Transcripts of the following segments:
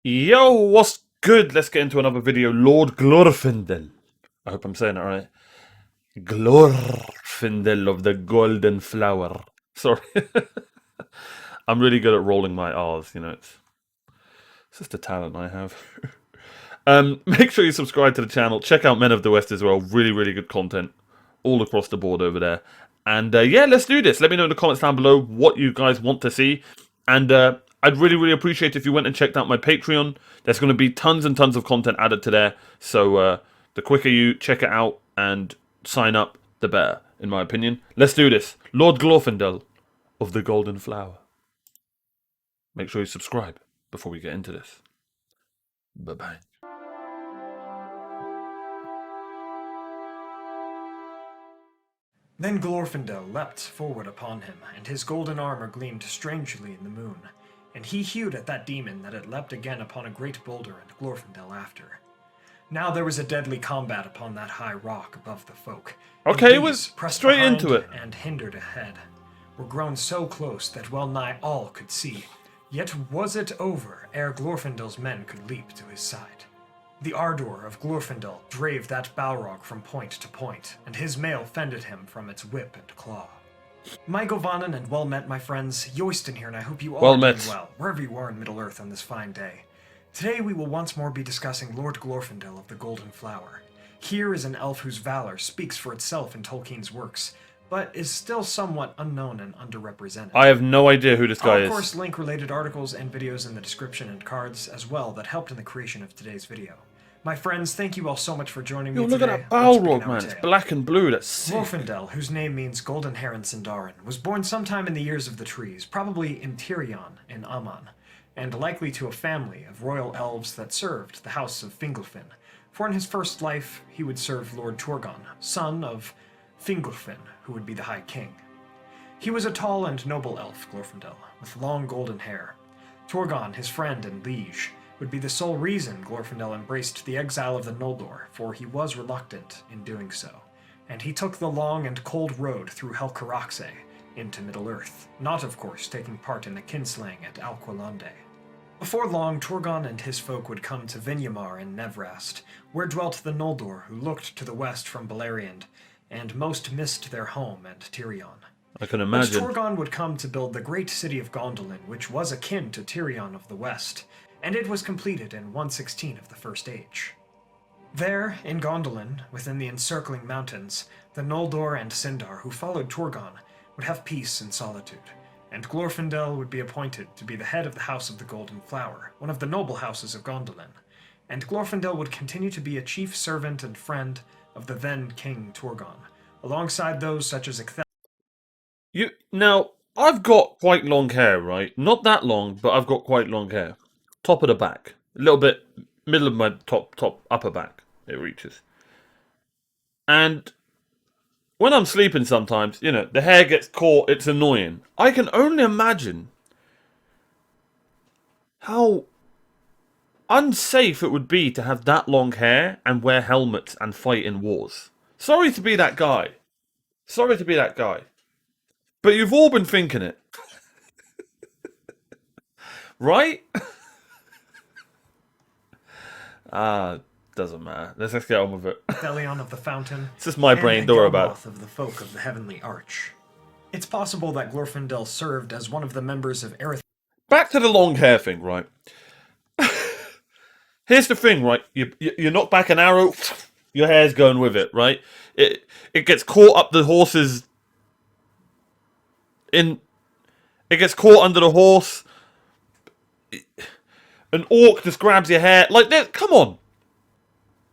Yo, what's good? Let's get into another video. Lord Glorfindel. I hope I'm saying it right. Glorfindel of the Golden Flower. Sorry. I'm really good at rolling my R's, it's just a talent I have. Make sure you subscribe to the channel. Check out Men of the West as well. Really, really good content all across the board over there. And yeah, let's do this. Let me know in the comments down below what you guys want to see. And I'd really, really appreciate if you went and checked out my Patreon. There's going to be tons and tons of content added to there. So the quicker you check it out and sign up, the better, in my opinion. Let's do this. Lord Glorfindel of the Golden Flower. Make sure you subscribe before we get into this. Bye-bye. Then Glorfindel leapt forward upon him, and his golden armor gleamed strangely in the moon. And he hewed at that demon that had leapt again upon a great boulder, and Glorfindel after. Now there was a deadly combat upon that high rock above the folk. Okay, it These, was pressed straight behind into it. And hindered ahead, were grown so close that well nigh all could see. Yet was it over ere Glorfindel's men could leap to his side. The ardor of Glorfindel drave that Balrog from point to point, and his mail fended him from its whip and claw. My Govanen and well met, my friends. Yoisten here, and I hope you all Well are met. doing well, wherever you are in Middle-earth on this fine day. Today we will once more be discussing Lord Glorfindel of the Golden Flower. Here is an elf whose valor speaks for itself in Tolkien's works, but is still somewhat unknown and underrepresented. I have no idea who this guy I'll, is. of course, link related articles and videos in the description and cards as well that helped in the creation of today's video. My friends, thank you all so much for joining me Look today. at that Let's begin Balrog, our man. It's tale. black and blue. That's sick. Glorfindel, whose name means Golden Hair in Sindarin, was born sometime in the years of the trees, probably in Tirion in Aman, and likely to a family of royal elves that served the house of Fingolfin. For in his first life, he would serve Lord Turgon, son of Fingolfin, who would be the High King. He was a tall and noble elf, Glorfindel, with long golden hair. Turgon, his friend and liege, would be the sole reason Glorfindel embraced the exile of the Noldor, for he was reluctant in doing so, and he took the long and cold road through Helcaraxe into Middle-earth, not, of course, taking part in the kinslaying at Alqualande. Before long, Turgon and his folk would come to Vinyamar in Nevrast, where dwelt the Noldor, who looked to the west from Beleriand, and most missed their home at Tirion. I can But imagine. Turgon would come to build the great city of Gondolin, which was akin to Tirion of the West, and it was completed in 116 of the First Age. There, in Gondolin, within the encircling mountains, the Noldor and Sindar who followed Turgon would have peace and solitude, and Glorfindel would be appointed to be the head of the House of the Golden Flower, one of the noble houses of Gondolin, and Glorfindel would continue to be a chief servant and friend of the then King Turgon, alongside those such as Now, I've got quite long hair, right? Not that long, but I've got quite long hair. Top of the back. A little bit, middle of my upper back, it reaches. And when I'm sleeping sometimes, the hair gets caught, it's annoying. I can only imagine how unsafe it would be to have that long hair and wear helmets and fight in wars. Sorry to be that guy. Sorry to be that guy. But you've all been thinking it. Right? Doesn't matter. Let's just get on with it. Thelion of the Fountain. It's just my brain, don't worry about it. Of the folk of the Heavenly Arch. It's possible that Glorfindel served as one of the members of Erith. Back to the long hair thing, right? Here's the thing, right? You knock back an arrow, your hair's going with it, right? It gets caught up the horse's... It gets caught under the horse. An orc just grabs your hair. Like this. Come on.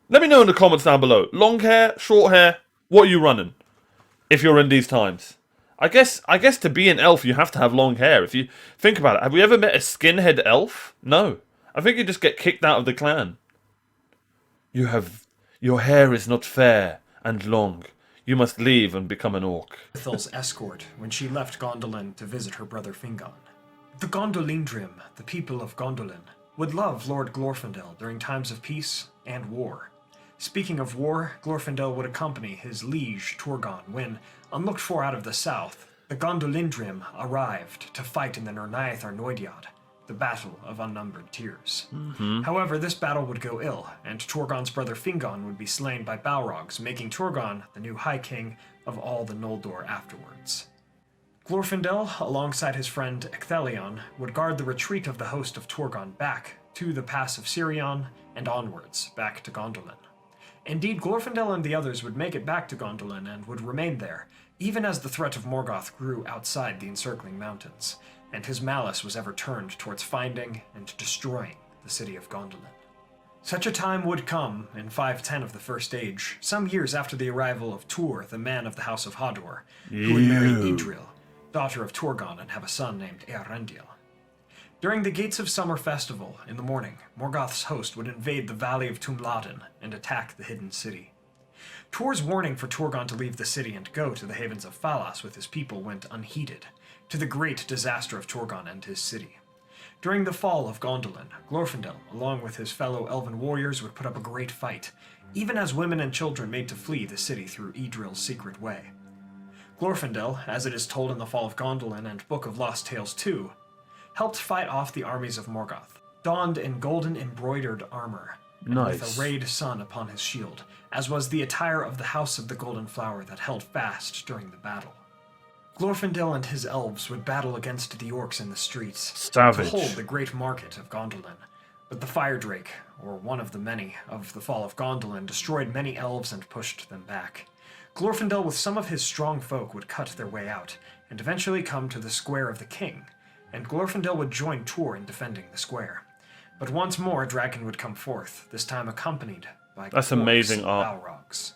Let me know in the comments down below. Long hair, short hair, what are you running? If you're in these times. I guess to be an elf you have to have long hair. If you think about it, have we ever met a skinhead elf? No. I think you just get kicked out of the clan. Your hair is not fair and long. You must leave and become an orc. Erithil's escort when she left Gondolin to visit her brother Fingon. The Gondolindrim, the people of Gondolin, would love Lord Glorfindel during times of peace and war. Speaking of war, Glorfindel would accompany his liege Turgon when, unlooked for out of the south, the Gondolindrim arrived to fight in the Nirnaeth Arnoediad, the Battle of Unnumbered Tears. However, this battle would go ill, and Turgon's brother Fingon would be slain by Balrogs, making Turgon the new High King of all the Noldor afterwards. Glorfindel, alongside his friend Ecthelion, would guard the retreat of the host of Turgon back to the Pass of Sirion and onwards, back to Gondolin. Indeed, Glorfindel and the others would make it back to Gondolin and would remain there, even as the threat of Morgoth grew outside the encircling mountains, and his malice was ever turned towards finding and destroying the city of Gondolin. Such a time would come in 510 of the First Age, some years after the arrival of Tur, the man of the House of Hodor, who would marry Idril, daughter of Turgon, and have a son named Eärendil. During the Gates of Summer festival, in the morning, Morgoth's host would invade the Valley of Tumladen and attack the hidden city. Tur's warning for Turgon to leave the city and go to the havens of Falas with his people went unheeded, to the great disaster of Turgon and his city. During the fall of Gondolin, Glorfindel, along with his fellow elven warriors, would put up a great fight, even as women and children made to flee the city through Idril's secret way. Glorfindel, as it is told in the Fall of Gondolin and Book of Lost Tales 2, helped fight off the armies of Morgoth, donned in golden embroidered armor, and with a rayed sun upon his shield, as was the attire of the House of the Golden Flower that held fast during the battle. Glorfindel and his elves would battle against the orcs in the streets to hold the great market of Gondolin, but the Fire Drake, or one of the many of the Fall of Gondolin, destroyed many elves and pushed them back. Glorfindel with some of his strong folk would cut their way out, and eventually come to the Square of the King, and Glorfindel would join Tur in defending the square. But once more a dragon would come forth, this time accompanied by amazing art. Balrogs.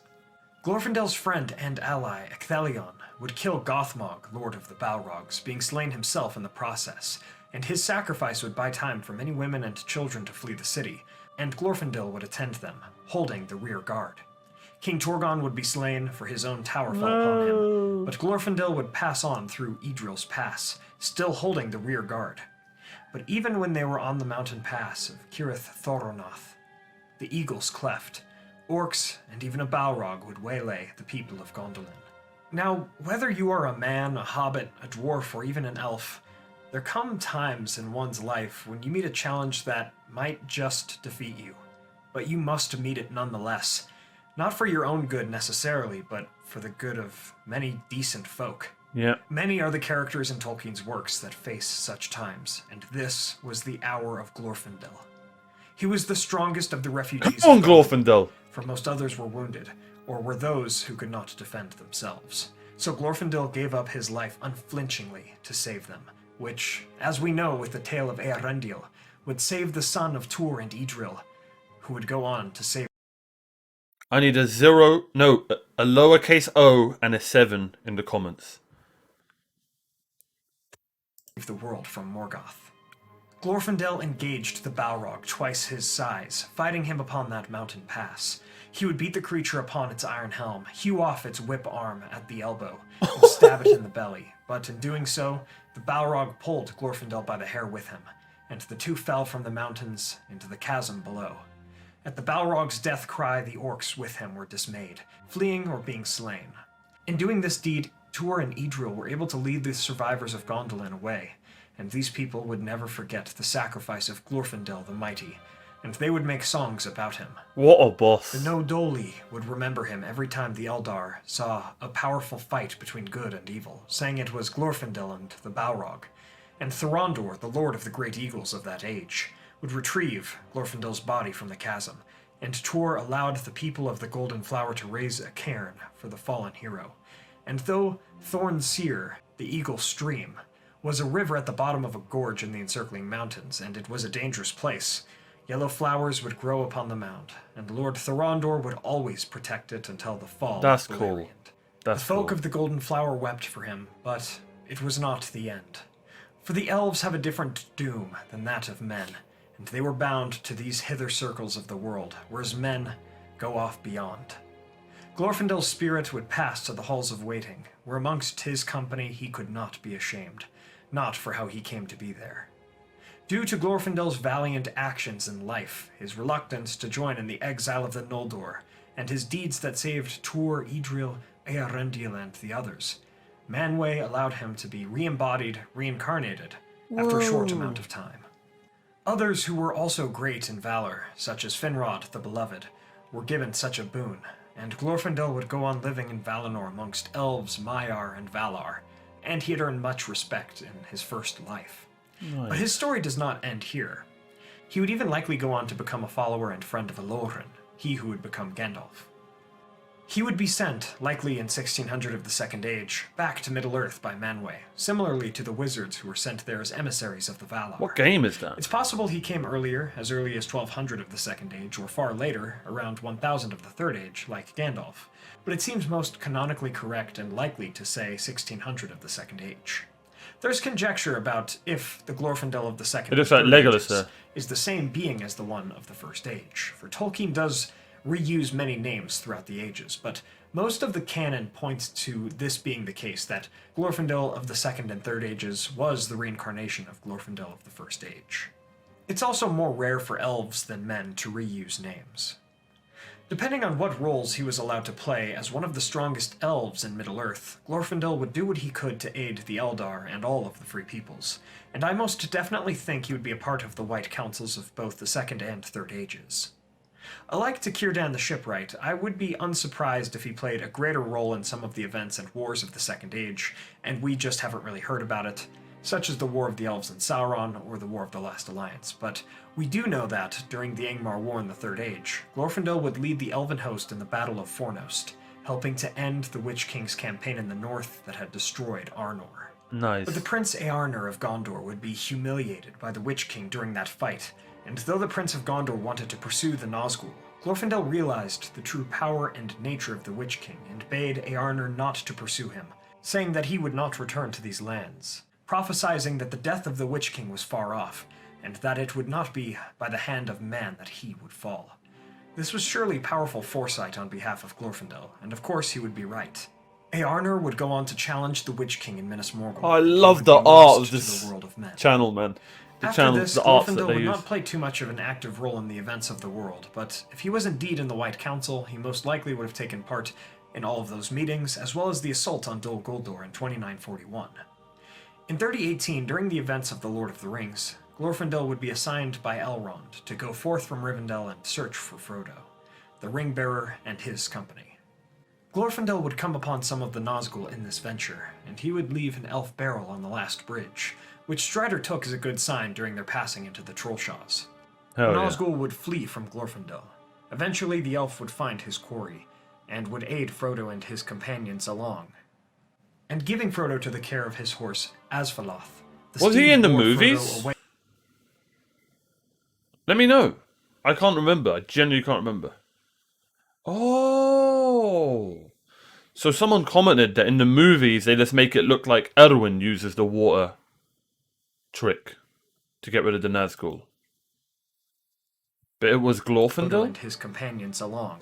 Glorfindel's friend and ally, Ecthelion, would kill Gothmog, Lord of the Balrogs, being slain himself in the process, and his sacrifice would buy time for many women and children to flee the city, and Glorfindel would attend them, holding the rear guard. King Turgon would be slain, for his own tower fell upon him, but Glorfindel would pass on through Idril's Pass, still holding the rear guard. But even when they were on the mountain pass of Cirith Thoronoth, the eagles cleft, orcs, and even a Balrog would waylay the people of Gondolin. Now, whether you are a man, a hobbit, a dwarf, or even an elf, there come times in one's life when you meet a challenge that might just defeat you, but you must meet it nonetheless, not for your own good necessarily, but for the good of many decent folk. Yeah. Many are the characters in Tolkien's works that face such times, and this was the hour of Glorfindel. He was the strongest of the refugees. Come on, Glorfindel! For most others were wounded, or were those who could not defend themselves. So Glorfindel gave up his life unflinchingly to save them, which, as we know with the tale of Eärendil, would save the son of Tur and Idril, who would go on to save... I need a lowercase o and a 7 in the comments. ...the world from Morgoth. Glorfindel engaged the Balrog twice his size, fighting him upon that mountain pass. He would beat the creature upon its iron helm, hew off its whip arm at the elbow, and stab it in the belly. But in doing so, the Balrog pulled Glorfindel by the hair with him, and the two fell from the mountains into the chasm below. At the Balrog's death cry, the orcs with him were dismayed, fleeing or being slain. In doing this deed, Tur and Idril were able to lead the survivors of Gondolin away, and these people would never forget the sacrifice of Glorfindel the Mighty, and they would make songs about him. What a boss. The Nodoli would remember him every time the Eldar saw a powerful fight between good and evil, saying it was Glorfindel and the Balrog, and Thorondor, the lord of the great eagles of that age, would retrieve Glorfindel's body from the chasm, and Tur allowed the people of the Golden Flower to raise a cairn for the fallen hero. And though Thorn Seer, the Eagle Stream, was a river at the bottom of a gorge in the encircling mountains, and it was a dangerous place, yellow flowers would grow upon the mound, and Lord Thorondor would always protect it until the fall That's of cool. Beleriand. That's The folk cool. of the Golden Flower wept for him, but it was not the end. For the elves have a different doom than that of men, and they were bound to these hither circles of the world, whereas men go off beyond. Glorfindel's spirit would pass to the halls of waiting, where amongst his company he could not be ashamed, not for how he came to be there. Due to Glorfindel's valiant actions in life, his reluctance to join in the exile of the Noldor, and his deeds that saved Tur, Idril, Eärendil, and the others, Manwë allowed him to be re-embodied, reincarnated, after a short amount of time. Others who were also great in valor, such as Finrod the Beloved, were given such a boon, and Glorfindel would go on living in Valinor amongst elves, Maiar, and Valar, and he had earned much respect in his first life. Nice. But his story does not end here. He would even likely go on to become a follower and friend of Elorn, he who would become Gandalf. He would be sent, likely in 1600 of the Second Age, back to Middle-earth by Manwë, similarly to the wizards who were sent there as emissaries of the Valar. What game is that? It's possible he came earlier, as early as 1200 of the Second Age, or far later, around 1000 of the Third Age, like Gandalf, but it seems most canonically correct and likely to say 1600 of the Second Age. There's conjecture about if the Glorfindel of the Second It looks and like Third Legolas Ages there. is the same being as the one of the First Age, for Tolkien does reuse many names throughout the ages, but most of the canon points to this being the case, that Glorfindel of the Second and Third Ages was the reincarnation of Glorfindel of the First Age. It's also more rare for elves than men to reuse names. Depending on what roles he was allowed to play as one of the strongest elves in Middle-earth, Glorfindel would do what he could to aid the Eldar and all of the Free Peoples, and I most definitely think he would be a part of the White Councils of both the Second and Third Ages. Alike to Círdan the Shipwright, I would be unsurprised if he played a greater role in some of the events and wars of the Second Age, and we just haven't really heard about it, such as the War of the Elves and Sauron, or the War of the Last Alliance, but we do know that, during the Angmar War in the Third Age, Glorfindel would lead the Elven host in the Battle of Fornost, helping to end the Witch King's campaign in the north that had destroyed Arnor. Nice. But the Prince Eärnur of Gondor would be humiliated by the Witch King during that fight, and though the Prince of Gondor wanted to pursue the Nazgul, Glorfindel realized the true power and nature of the Witch King and bade Eärnur not to pursue him, saying that he would not return to these lands, prophesizing that the death of the Witch King was far off, and that it would not be by the hand of man that he would fall. This was surely powerful foresight on behalf of Glorfindel, and of course he would be right. Eärnur would go on to challenge the Witch King in Minas Morgul. I and love would the be art lost of to this the world of men. channel, man. The After channel, this, the arts that Glorfindel they would use. not play too much of an active role in the events of the world, but if he was indeed in the White Council, he most likely would have taken part in all of those meetings, as well as the assault on Dol Guldur in 2941. In 3018, during the events of the Lord of the Rings, Glorfindel would be assigned by Elrond to go forth from Rivendell and search for Frodo, the Ring-bearer and his company. Glorfindel would come upon some of the Nazgul in this venture, and he would leave an elf barrel on the last bridge, which Strider took as a good sign during their passing into the Trollshaws. The Hell yeah. Nazgul would flee from Glorfindel. Eventually, the elf would find his quarry, and would aid Frodo and his companions along. And giving Frodo to the care of his horse, Asfaloth. Was he in the movies? Let me know. I can't remember. I genuinely can't remember. Oh. So someone commented that in the movies they just make it look like Erwin uses the water trick to get rid of the Nazgul. But it was Frodo Glorfindel? and his companions along.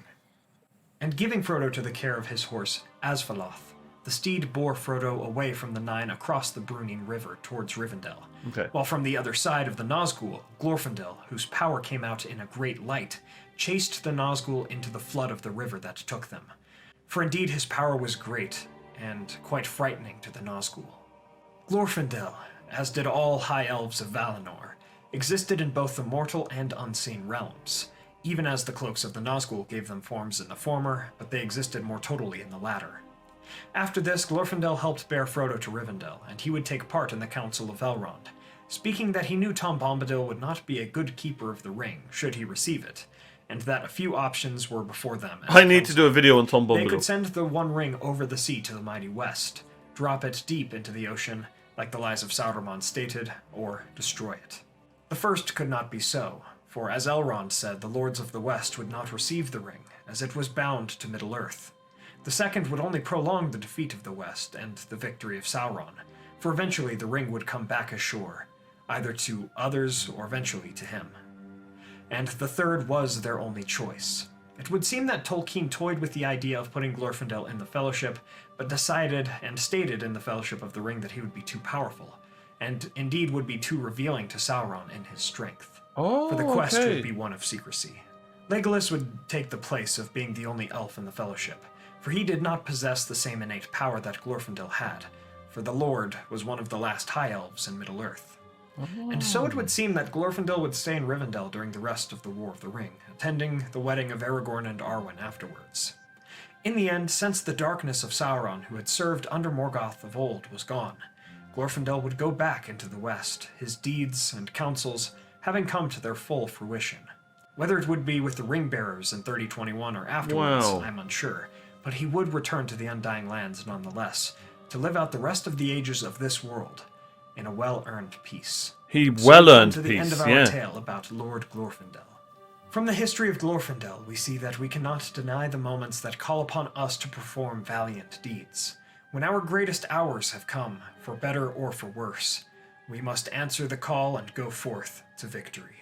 And giving Frodo to the care of his horse, Asfaloth, the steed bore Frodo away from the Nine across the Bruning River towards Rivendell. Okay. While from the other side of the Nazgul, Glorfindel, whose power came out in a great light, chased the Nazgul into the flood of the river that took them. For indeed his power was great, and quite frightening to the Nazgul. Glorfindel, as did all high elves of Valinor, existed in both the mortal and unseen realms, even as the cloaks of the Nazgul gave them forms in the former, but they existed more totally in the latter. After this, Glorfindel helped bear Frodo to Rivendell, and he would take part in the Council of Elrond, speaking that he knew Tom Bombadil would not be a good keeper of the ring, should he receive it, and that a few options were before them. I need to do a video on Tom They Bombadil. could send the One Ring over the sea to the mighty west, drop it deep into the ocean, like the Lies of Sauron stated, or destroy it. The first could not be so, for as Elrond said, the Lords of the West would not receive the ring, as it was bound to Middle-earth. The second would only prolong the defeat of the West and the victory of Sauron, for eventually the ring would come back ashore, either to others or eventually to him. And the third was their only choice. It would seem that Tolkien toyed with the idea of putting Glorfindel in the Fellowship, but decided and stated in the Fellowship of the Ring that he would be too powerful, and indeed would be too revealing to Sauron in his strength. Oh, For the quest okay. would be one of secrecy. Legolas would take the place of being the only elf in the Fellowship, for he did not possess the same innate power that Glorfindel had, for the Lord was one of the last High Elves in Middle-earth. And so it Oh. would seem that Glorfindel would stay in Rivendell during the rest of the War of the Ring, attending the wedding of Aragorn and Arwen afterwards. In the end, since the darkness of Sauron, who had served under Morgoth of old, was gone, Glorfindel would go back into the West, his deeds and counsels having come to their full fruition. Whether it would be with the Ring Bearers in 3021 or afterwards, Wow. I'm unsure, but he would return to the Undying Lands nonetheless, to live out the rest of the ages of this world in a well-earned peace. He So well we come earned to the end peace, of our yeah. tale about Lord Glorfindel. From the history of Glorfindel, we see that we cannot deny the moments that call upon us to perform valiant deeds. When our greatest hours have come, for better or for worse, we must answer the call and go forth to victory.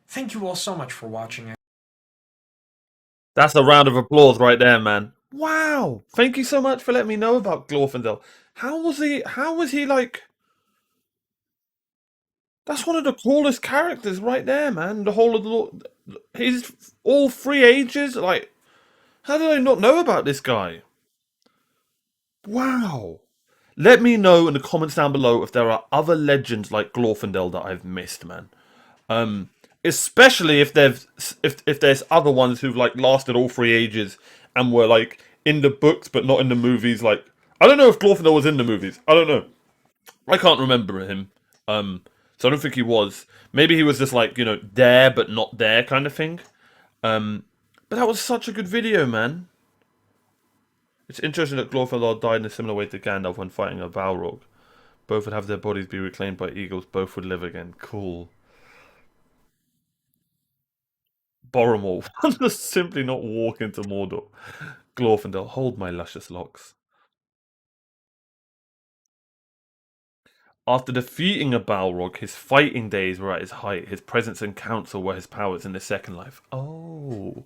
Thank you all so much for watching. That's a round of applause right there, man. Wow. Thank you so much for letting me know about Glorfindel. How was he like... That's one of the coolest characters right there, man. The whole of the... He's all three ages. Like, how did I not know about this guy? Wow. Let me know in the comments down below if there are other legends like Glorfindel that I've missed, man. Especially if there's other ones who've like lasted all three ages and were like in the books but not in the movies. Like, I don't know if Glorfindel was in the movies. I don't know. I can't remember him. So I don't think he was. Maybe he was just like, you know, there but not there kind of thing. But that was such a good video, man. It's interesting that Glorfindel died in a similar way to Gandalf when fighting a Balrog. Both would have their bodies be reclaimed by eagles. Both would live again. Cool. Boromir will just simply not walk into Mordor. Glorfindel, hold my luscious locks. After defeating a Balrog, his fighting days were at his height. His presence and counsel were his powers in the second life. Oh.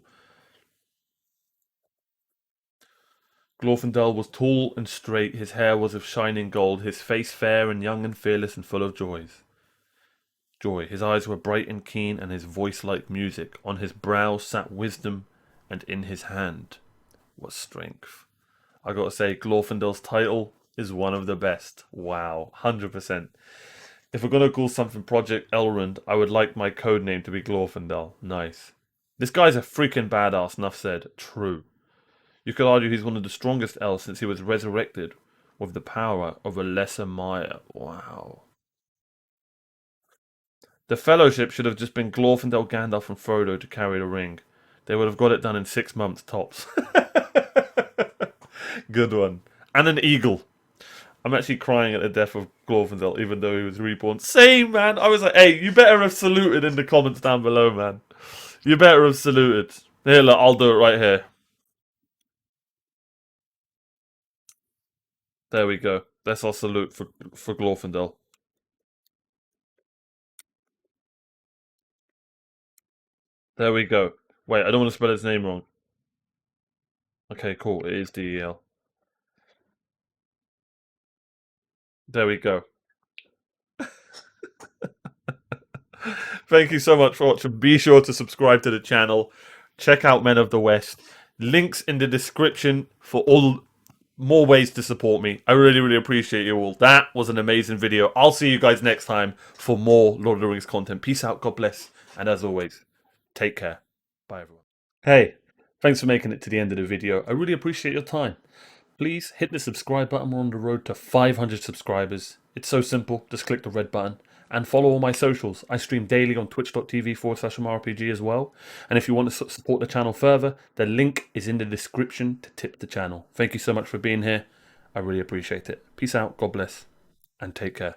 Glorfindel was tall and straight. His hair was of shining gold. His face fair and young and fearless and full of joy. His eyes were bright and keen, and his voice like music. On his brow sat wisdom, and in his hand was strength. I gotta say, Glorfindel's title is one of the best. Wow, 100%. If we're gonna call something Project Elrond, I would like my code name to be Glorfindel. Nice. This guy's a freaking badass, enough said. True. You could argue he's one of the strongest elves since he was resurrected with the power of a lesser Maya. Wow. The Fellowship should have just been Glorfindel, Gandalf, and Frodo to carry the ring. They would have got it done in 6 months tops. Good one. And an eagle. I'm actually crying at the death of Glorfindel, even though he was reborn. Same, man. I was like, hey, you better have saluted in the comments down below, man. You better have saluted. Here, look, I'll do it right here. There we go. That's our salute for Glorfindel. There we go. Wait, I don't want to spell his name wrong. Okay, cool. It is DEL. There we go. Thank you so much for watching. Be sure to subscribe to the channel. Check out Men of the West. Links in the description for all more ways to support me. I really, really appreciate you all. That was an amazing video. I'll see you guys next time for more Lord of the Rings content. Peace out, God bless, and as always, take care. Bye, everyone. Hey, thanks for making it to the end of the video. I really appreciate your time. Please hit the subscribe button. We're on the road to 500 subscribers. It's so simple. Just click the red button and follow all my socials. I stream daily on twitch.tv/OmarioRpg as well. And if you want to support the channel further, the link is in the description to tip the channel. Thank you so much for being here. I really appreciate it. Peace out. God bless. And take care.